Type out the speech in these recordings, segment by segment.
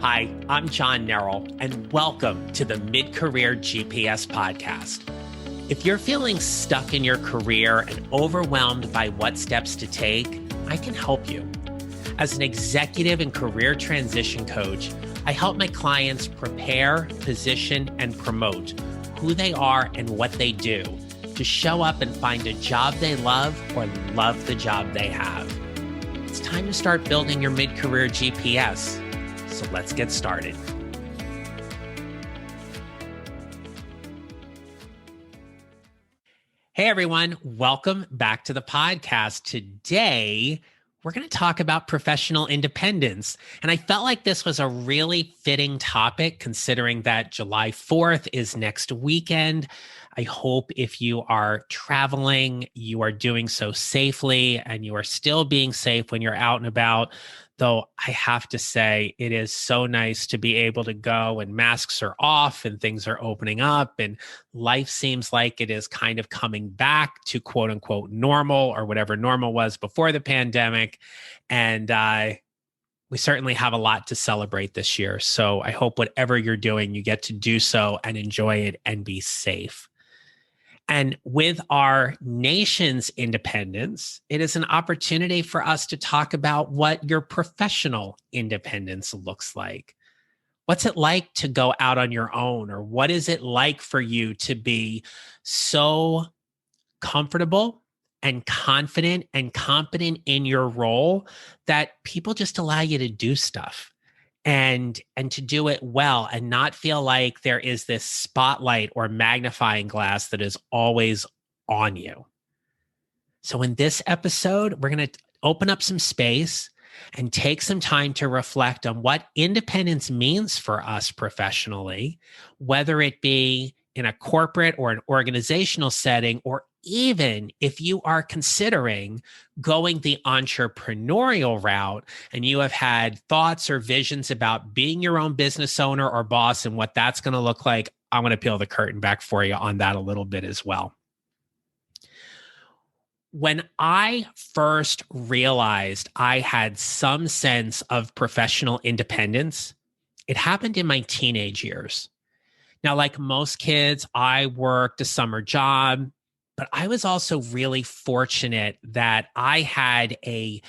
Hi, I'm John Nerrell, and welcome to the Mid-Career GPS podcast. If you're feeling stuck in your career and overwhelmed by what steps to take, I can help you. As an executive and career transition coach, I help my clients prepare, position, and promote who they are and what they do to show up and find a job they love or love the job they have. It's time to start building your mid-career GPS. So let's get started. Hey everyone, welcome back to the podcast. Today, we're going to talk about professional independence. And I felt like this was a really fitting topic considering that July 4th is next weekend. I hope if you are traveling, you are doing so safely and you are still being safe when you're out and about. Though I have to say, it is so nice to be able to go and masks are off and things are opening up and life seems like it is kind of coming back to quote unquote normal or whatever normal was before the pandemic. And we certainly have a lot to celebrate this year. So I hope whatever you're doing, you get to do so and enjoy it and be safe. And with our nation's independence, it is an opportunity for us to talk about what your professional independence looks like. What's it like to go out on your own? Or what is it like for you to be so comfortable and confident and competent in your role that people just allow you to do stuff? And to do it well and not feel like there is this spotlight or magnifying glass that is always on you. So in this episode, we're going to open up some space and take some time to reflect on what independence means for us professionally, whether it be in a corporate or an organizational setting, or even if you are considering going the entrepreneurial route and you have had thoughts or visions about being your own business owner or boss and what that's going to look like, I'm going to peel the curtain back for you on that a little bit as well. When I first realized I had some sense of professional independence, it happened in my teenage years. Now, like most kids, I worked a summer job, but I was also really fortunate that I had a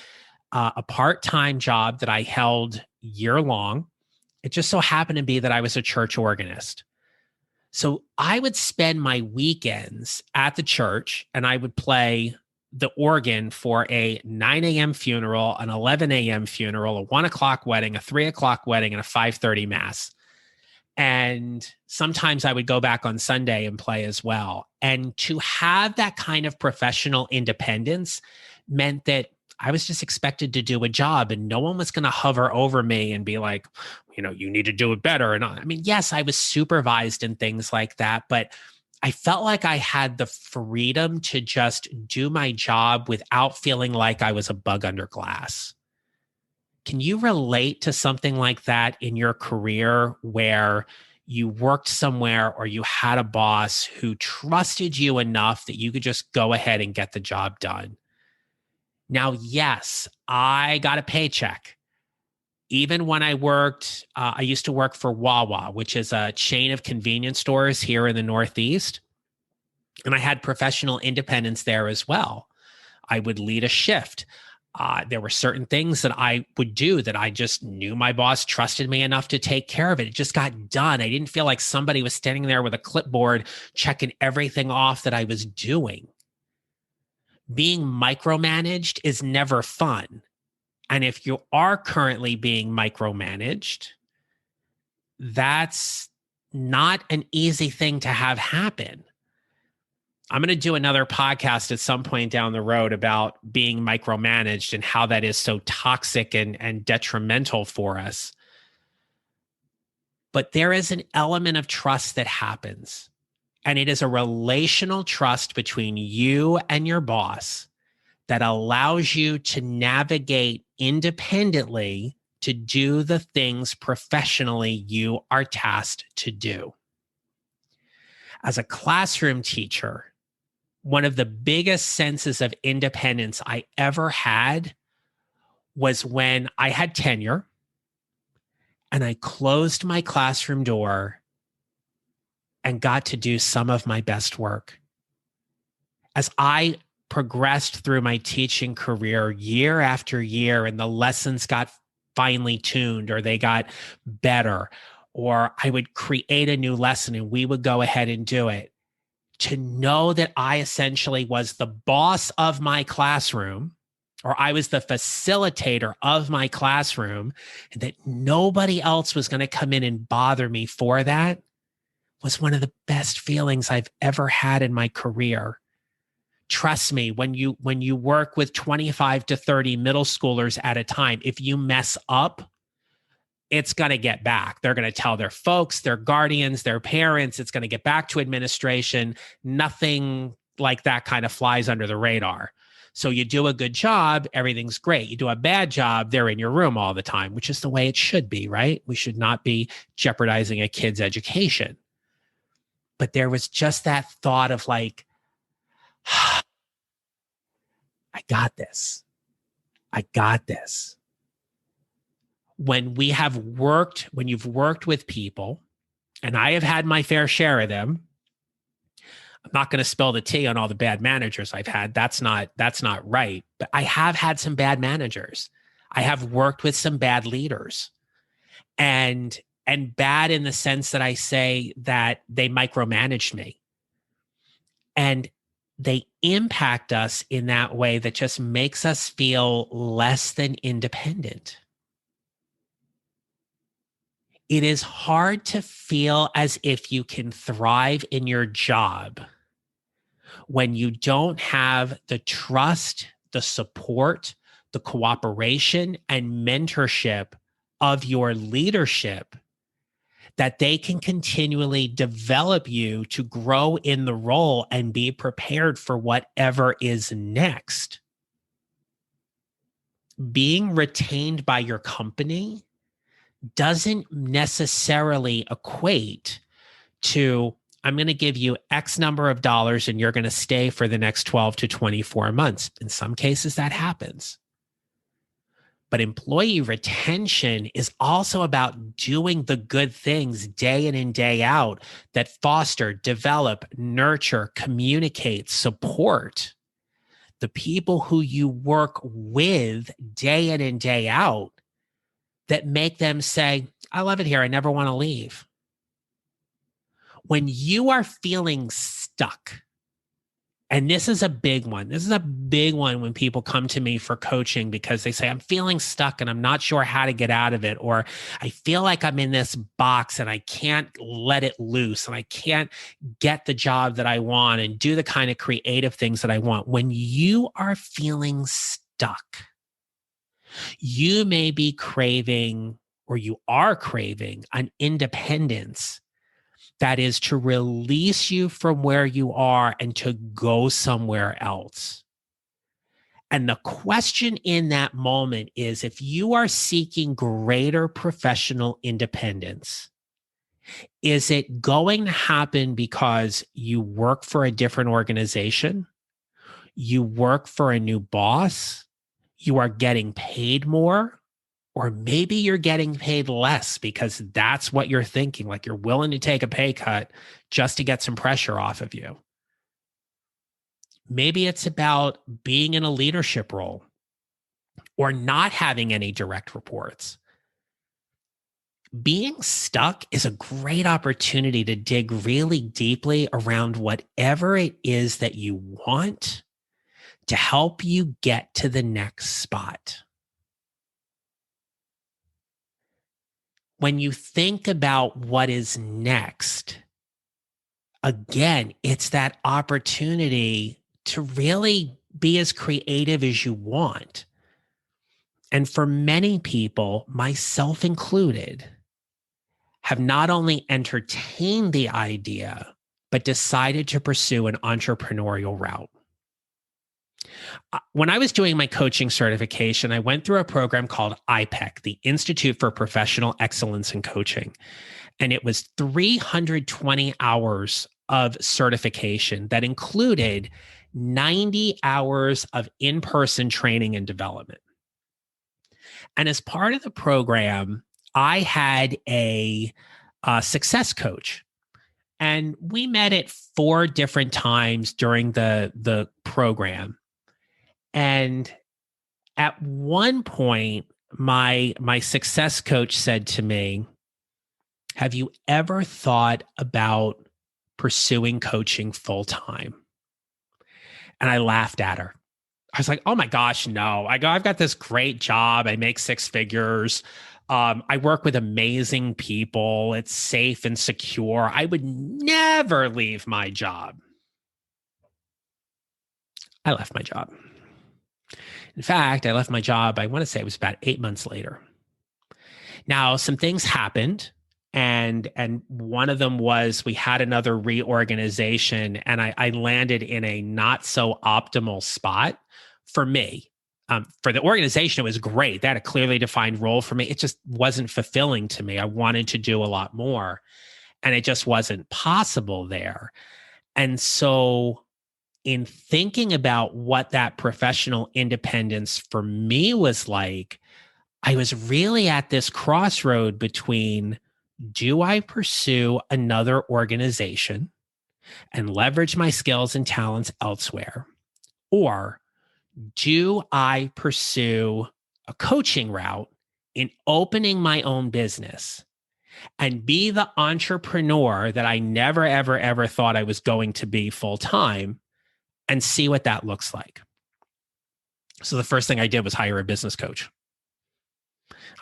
part-time job that I held year-long. It just so happened to be that I was a church organist. So I would spend my weekends at the church and I would play the organ for a 9 a.m. funeral, an 11 a.m. funeral, a 1 o'clock wedding, a 3 o'clock wedding, and a 5:30 mass. And sometimes I would go back on Sunday and play as well. And to have that kind of professional independence meant that I was just expected to do a job and no one was going to hover over me and be like, you need to do it better. And I mean, yes, I was supervised and things like that, but I felt like I had the freedom to just do my job without feeling like I was a bug under glass. Can you relate to something like that in your career where you worked somewhere or you had a boss who trusted you enough that you could just go ahead and get the job done? Now, yes, I got a paycheck. Even when I worked, I used to work for Wawa, which is a chain of convenience stores here in the Northeast. And I had professional independence there as well. I would lead a shift. There were certain things that I would do that I just knew my boss trusted me enough to take care of it. It just got done. I didn't feel like somebody was standing there with a clipboard checking everything off that I was doing. Being micromanaged is never fun. And if you are currently being micromanaged, that's not an easy thing to have happen. I'm going to do another podcast at some point down the road about being micromanaged and how that is so toxic and detrimental for us. But there is an element of trust that happens, and it is a relational trust between you and your boss that allows you to navigate independently to do the things professionally you are tasked to do. As a classroom teacher, one of the biggest senses of independence I ever had was when I had tenure and I closed my classroom door and got to do some of my best work. As I progressed through my teaching career year after year, and the lessons got finely tuned, or they got better, or I would create a new lesson and we would go ahead and do it, to know that I essentially was the boss of my classroom, or I was the facilitator of my classroom, and that nobody else was going to come in and bother me for that, was one of the best feelings I've ever had in my career. Trust me, when you work with 25 to 30 middle schoolers at a time, if you mess up, it's going to get back. They're going to tell their folks, their guardians, their parents. It's going to get back to administration. Nothing like that kind of flies under the radar. So you do a good job, everything's great. You do a bad job, they're in your room all the time, which is the way it should be, right? We should not be jeopardizing a kid's education. But there was just that thought of like, I got this. I got this. When you've worked with people, and I have had my fair share of them, I'm not going to spill the tea on all the bad managers I've had. That's not right. But I have had some bad managers. I have worked with some bad leaders, and bad in the sense that I say that they micromanaged me, and they impact us in that way that just makes us feel less than independent. It is hard to feel as if you can thrive in your job when you don't have the trust, the support, the cooperation, and mentorship of your leadership, that they can continually develop you to grow in the role and be prepared for whatever is next. Being retained by your company doesn't necessarily equate to, I'm going to give you X number of dollars and you're going to stay for the next 12 to 24 months. In some cases, that happens. But employee retention is also about doing the good things day in and day out that foster, develop, nurture, communicate, support the people who you work with day in and day out, that make them say, I love it here. I never want to leave. When you are feeling stuck, and this is a big one. This is a big one when people come to me for coaching because they say, I'm feeling stuck and I'm not sure how to get out of it. Or I feel like I'm in this box and I can't let it loose and I can't get the job that I want and do the kind of creative things that I want. When you are feeling stuck, you may be craving, or you are craving, an independence that is to release you from where you are and to go somewhere else. And the question in that moment is, if you are seeking greater professional independence, is it going to happen because you work for a different organization? You work for a new boss? You are getting paid more, or maybe you're getting paid less because that's what you're thinking, like you're willing to take a pay cut just to get some pressure off of you. Maybe it's about being in a leadership role or not having any direct reports. Being stuck is a great opportunity to dig really deeply around whatever it is that you want to help you get to the next spot. When you think about what is next, again, it's that opportunity to really be as creative as you want. And for many people, myself included, have not only entertained the idea, but decided to pursue an entrepreneurial route. When I was doing my coaching certification, I went through a program called IPEC, the Institute for Professional Excellence in Coaching. And it was 320 hours of certification that included 90 hours of in-person training and development. And as part of the program, I had a success coach, and we met at 4 different times during the program. And at one point, my success coach said to me, "Have you ever thought about pursuing coaching full time?" And I laughed at her. I was like, "Oh my gosh, no. I've got this great job. I make 6 figures. I work with amazing people. It's safe and secure. I would never leave my job." I left my job. In fact, I left my job, I want to say it was about 8 months later. Now, some things happened, and one of them was we had another reorganization, and I landed in a not so optimal spot for me. For the organization, it was great. They had a clearly defined role for me. It just wasn't fulfilling to me. I wanted to do a lot more, and it just wasn't possible there. And so, in thinking about what that professional independence for me was like, I was really at this crossroad between, do I pursue another organization and leverage my skills and talents elsewhere? Or do I pursue a coaching route in opening my own business and be the entrepreneur that I never, ever, ever thought I was going to be full time and see what that looks like? So the first thing I did was hire a business coach.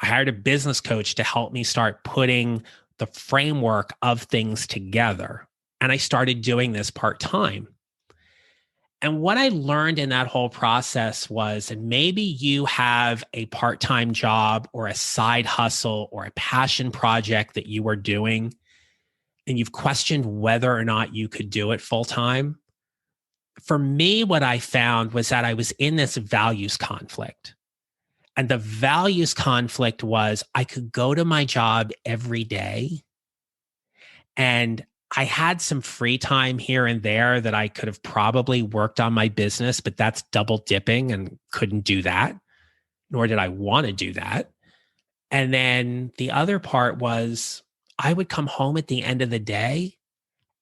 I hired a business coach to help me start putting the framework of things together. And I started doing this part time. And what I learned in that whole process was, and maybe you have a part time job or a side hustle or a passion project that you are doing, and you've questioned whether or not you could do it full time. For me, what I found was that I was in this values conflict. And the values conflict was I could go to my job every day, and I had some free time here and there that I could have probably worked on my business, but that's double dipping and couldn't do that, nor did I want to do that. And then the other part was I would come home at the end of the day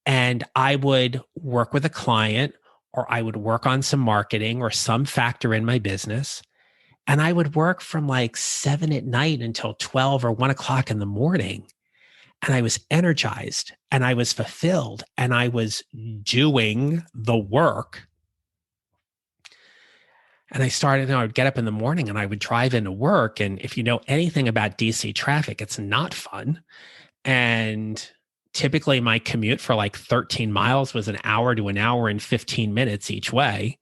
and I would work with a client, or I would work on some marketing or some factor in my business. And I would work from like 7 at night until 12 or 1 o'clock in the morning. And I was energized and I was fulfilled and I was doing the work. And I would get up in the morning and I would drive into work. And if you know anything about DC traffic, it's not fun. And typically my commute for like 13 miles was an hour to an hour and 15 minutes each way.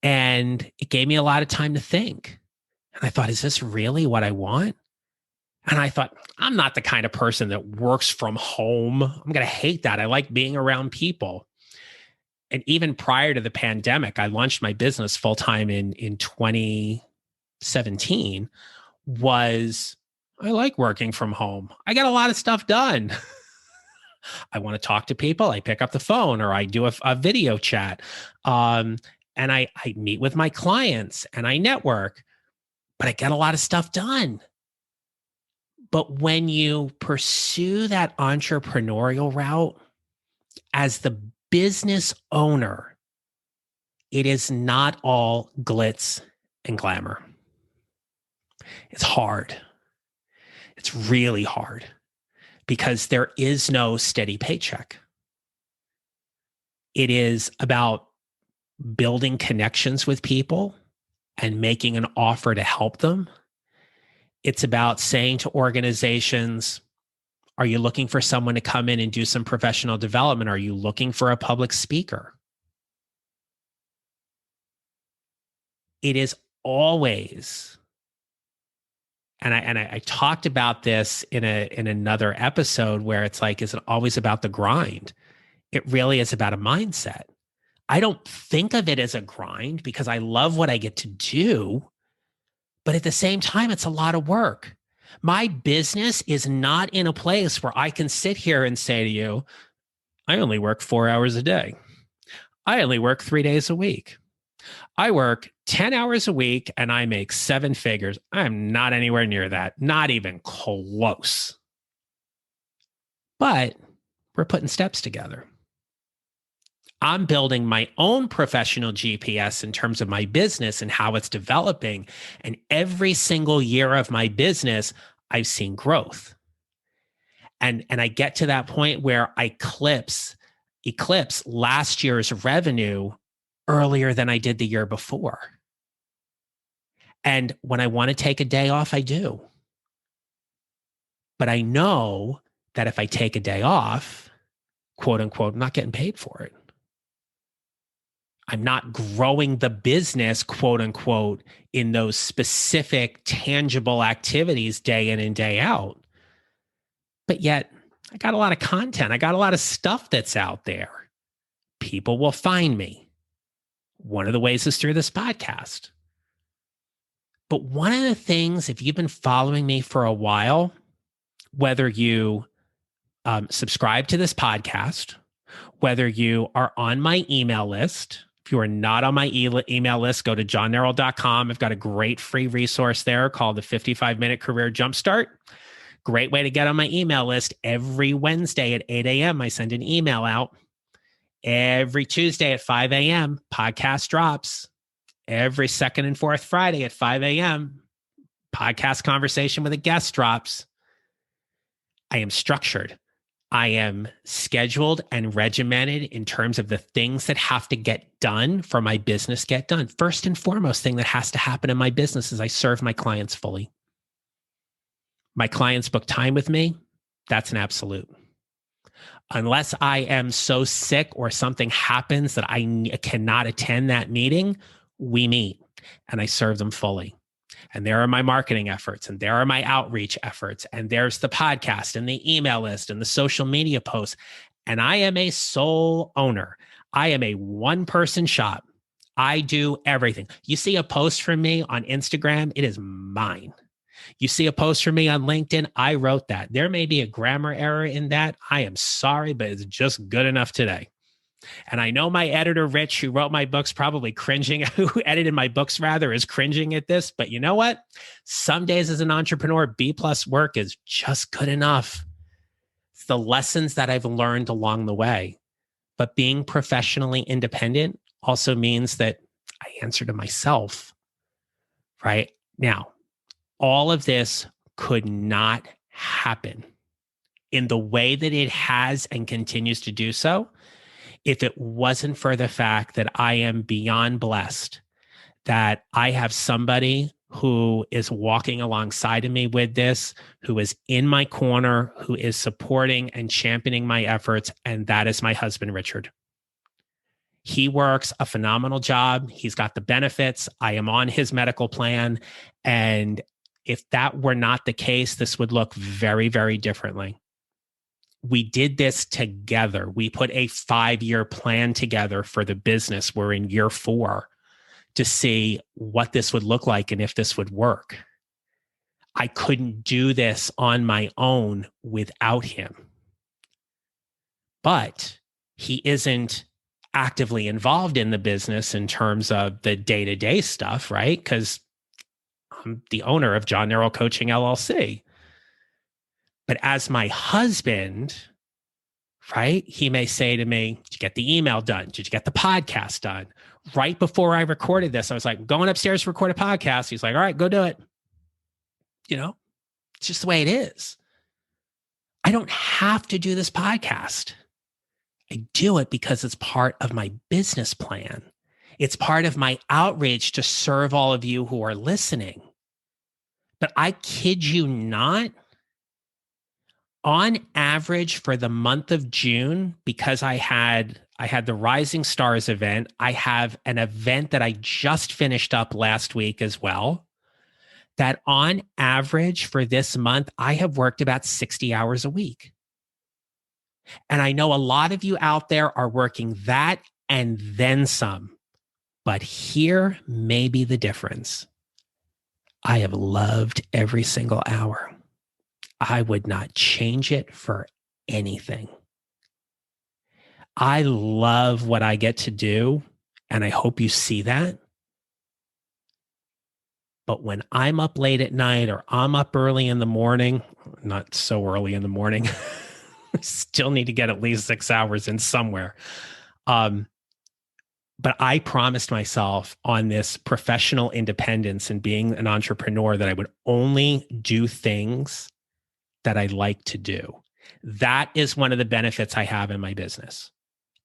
And it gave me a lot of time to think. And I thought, is this really what I want? And I thought, I'm not the kind of person that works from home. I'm going to hate that. I like being around people. And even prior to the pandemic, I launched my business full time in 2017. I like working from home. I got a lot of stuff done. I want to talk to people. I pick up the phone or I do a video chat. And I meet with my clients and I network, but I get a lot of stuff done. But when you pursue that entrepreneurial route as the business owner, it is not all glitz and glamour. It's hard. It's really hard because there is no steady paycheck. It is about building connections with people and making an offer to help them. It's about saying to organizations, are you looking for someone to come in and do some professional development? Are you looking for a public speaker? It is always, and I talked about this in another episode where it's like, is it always about the grind? It really is about a mindset. I don't think of it as a grind because I love what I get to do. But at the same time, it's a lot of work. My business is not in a place where I can sit here and say to you, I only work 4 hours a day. I only work 3 days a week. I work 10 hours a week and I make 7 figures. I'm not anywhere near that, not even close. But we're putting steps together. I'm building my own professional GPS in terms of my business and how it's developing. And every single year of my business, I've seen growth. And I get to that point where I eclipse last year's revenue earlier than I did the year before. And when I want to take a day off, I do. But I know that if I take a day off, quote unquote, I'm not getting paid for it. I'm not growing the business, quote unquote, in those specific tangible activities day in and day out. But yet, I got a lot of content. I got a lot of stuff that's out there. People will find me. One of the ways is through this podcast. But one of the things, if you've been following me for a while, whether you subscribe to this podcast, whether you are on my email list, if you are not on my email list, go to johnnerrell.com. I've got a great free resource there called the 55-Minute Career Jumpstart. Great way to get on my email list. Every Wednesday at 8 a.m., I send an email out. Every Tuesday at 5 a.m., podcast drops. Every second and fourth Friday at 5 a.m., podcast conversation with a guest drops. I am structured. I am scheduled and regimented in terms of the things that have to get done for my business get done. First and foremost thing that has to happen in my business is I serve my clients fully. My clients book time with me. That's an absolute. Unless I am so sick or something happens that I cannot attend that meeting, we meet and I serve them fully. And there are my marketing efforts, and there are my outreach efforts, and there's the podcast and the email list and the social media posts. And I am a sole owner. I am a one-person shop. I do everything. You see a post from me on Instagram, it is mine. You see a post from me on LinkedIn, I wrote that. There may be a grammar error in that. I am sorry, but it's just good enough today. And I know my editor, Rich, who wrote my books, probably cringing, who edited my books rather, is cringing at this. But you know what? Some days as an entrepreneur, B+ work is just good enough. It's the lessons that I've learned along the way. But being professionally independent also means that I answer to myself, right? Now, all of this could not happen in the way that it has and continues to do so if it wasn't for the fact that I am beyond blessed, that I have somebody who is walking alongside of me with this, who is in my corner, who is supporting and championing my efforts, and that is my husband, Richard. He works a phenomenal job. He's got the benefits. I am on his medical plan. And if that were not the case, this would look very, very differently. We did this together. We put a 5-year plan together for the business. We're in year 4 to see what this would look like and if this would work. I couldn't do this on my own without him. But he isn't actively involved in the business in terms of the day-to-day stuff, right? Because I'm the owner of John Nerrell Coaching LLC. But as my husband, right, he may say to me, did you get the email done? Did you get the podcast done? Right before I recorded this, I was like, going upstairs to record a podcast. He's like, all right, go do it. You know, it's just the way it is. I don't have to do this podcast. I do it because it's part of my business plan. It's part of my outreach to serve all of you who are listening. But I kid you not, on average for the month of June, because I had the Rising Stars event, I have an event that I just finished up last week as well, that on average for this month, I have worked about 60 hours a week. And I know a lot of you out there are working that and then some. But here may be the difference. I have loved every single hour. I would not change it for anything. I love what I get to do, and I hope you see that. But when I'm up late at night or I'm up early in the morning, not so early in the morning, still need to get at least 6 hours in somewhere. But I promised myself on this professional independence and being an entrepreneur that I would only do things that I like to do. That is one of the benefits I have in my business.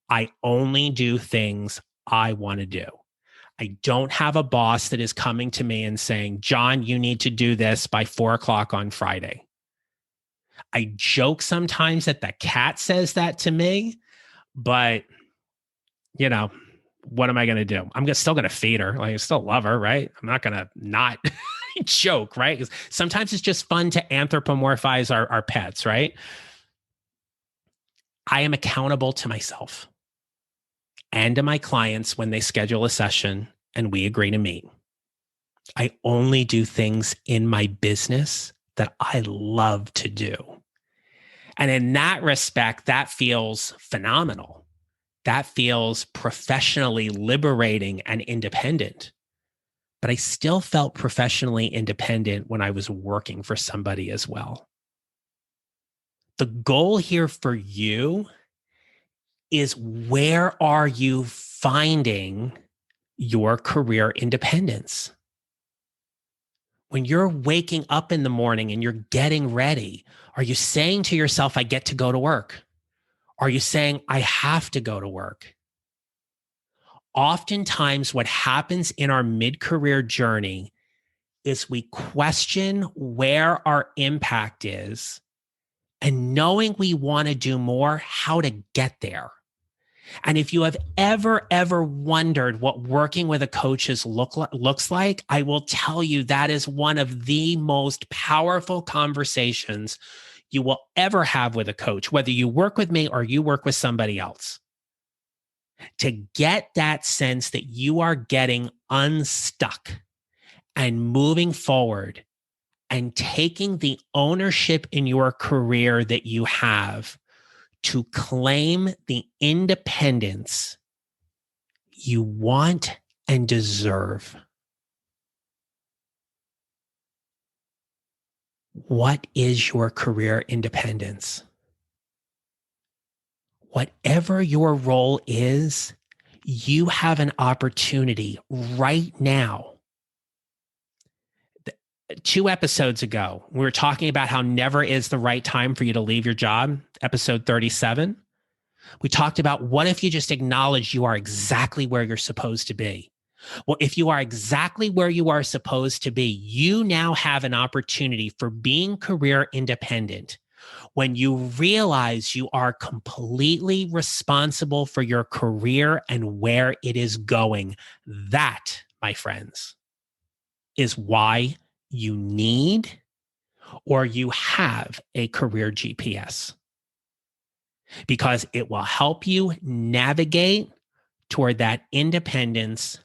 I only do things I want to do. I don't have a boss that is coming to me and saying, John, you need to do this by 4:00 on Friday. I joke sometimes that the cat says that to me, but you know, what am I going to do? I'm still going to feed her. Like, I still love her, right? I'm not going to not joke, right? 'Cause sometimes it's just fun to anthropomorphize our pets, right? I am accountable to myself and to my clients when they schedule a session and we agree to meet. I only do things in my business that I love to do. And in that respect, that feels phenomenal. That feels professionally liberating and independent. But I still felt professionally independent when I was working for somebody as well. The goal here for you is, where are you finding your career independence? When you're waking up in the morning and you're getting ready, are you saying to yourself, I get to go to work? Are you saying, I have to go to work? Oftentimes, what happens in our mid-career journey is we question where our impact is, and knowing we want to do more, how to get there. And if you have ever wondered what working with a coach looks like, I will tell you that is one of the most powerful conversations you will ever have with a coach, whether you work with me or you work with somebody else. To get that sense that you are getting unstuck and moving forward and taking the ownership in your career that you have to claim the independence you want and deserve. What is your career independence? Whatever your role is, you have an opportunity right now. 2 episodes ago, we were talking about how never is the right time for you to leave your job, episode 37. We talked about, what if you just acknowledge you are exactly where you're supposed to be? Well, if you are exactly where you are supposed to be, you now have an opportunity for being career independent. When you realize you are completely responsible for your career and where it is going, that, my friends, is why you need or you have a career GPS, because it will help you navigate toward that independence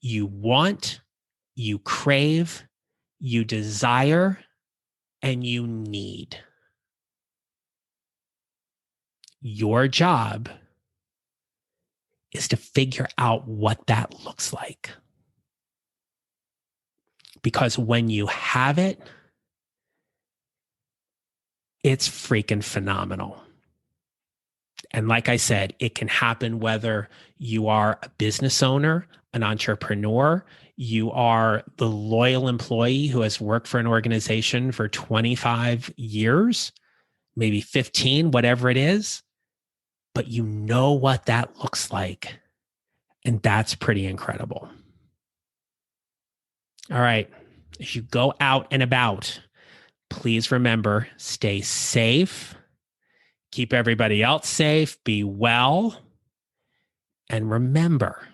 you want, you crave, you desire, and you need. Your job is to figure out what that looks like. Because when you have it, it's freaking phenomenal. And like I said, it can happen whether you are a business owner, an entrepreneur, you are the loyal employee who has worked for an organization for 25 years, maybe 15, whatever it is, but you know what that looks like. And that's pretty incredible. All right. As you go out and about, please remember, stay safe, keep everybody else safe, be well. And remember,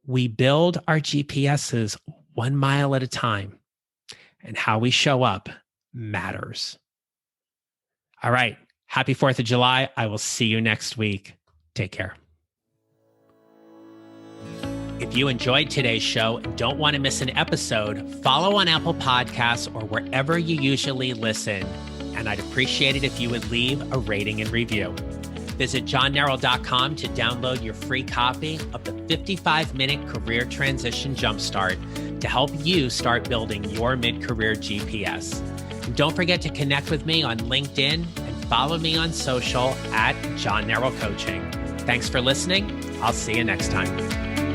we build our GPSs 1 mile at a time, and how we show up matters. All right. Happy 4th of July. I will see you next week. Take care. If you enjoyed today's show and don't want to miss an episode, follow on Apple Podcasts or wherever you usually listen. And I'd appreciate it if you would leave a rating and review. Visit johnnarroll.com to download your free copy of the 55-minute Career Transition Jumpstart to help you start building your mid-career GPS. And don't forget to connect with me on LinkedIn and follow me on social at John Narrow Coaching. Thanks for listening. I'll see you next time.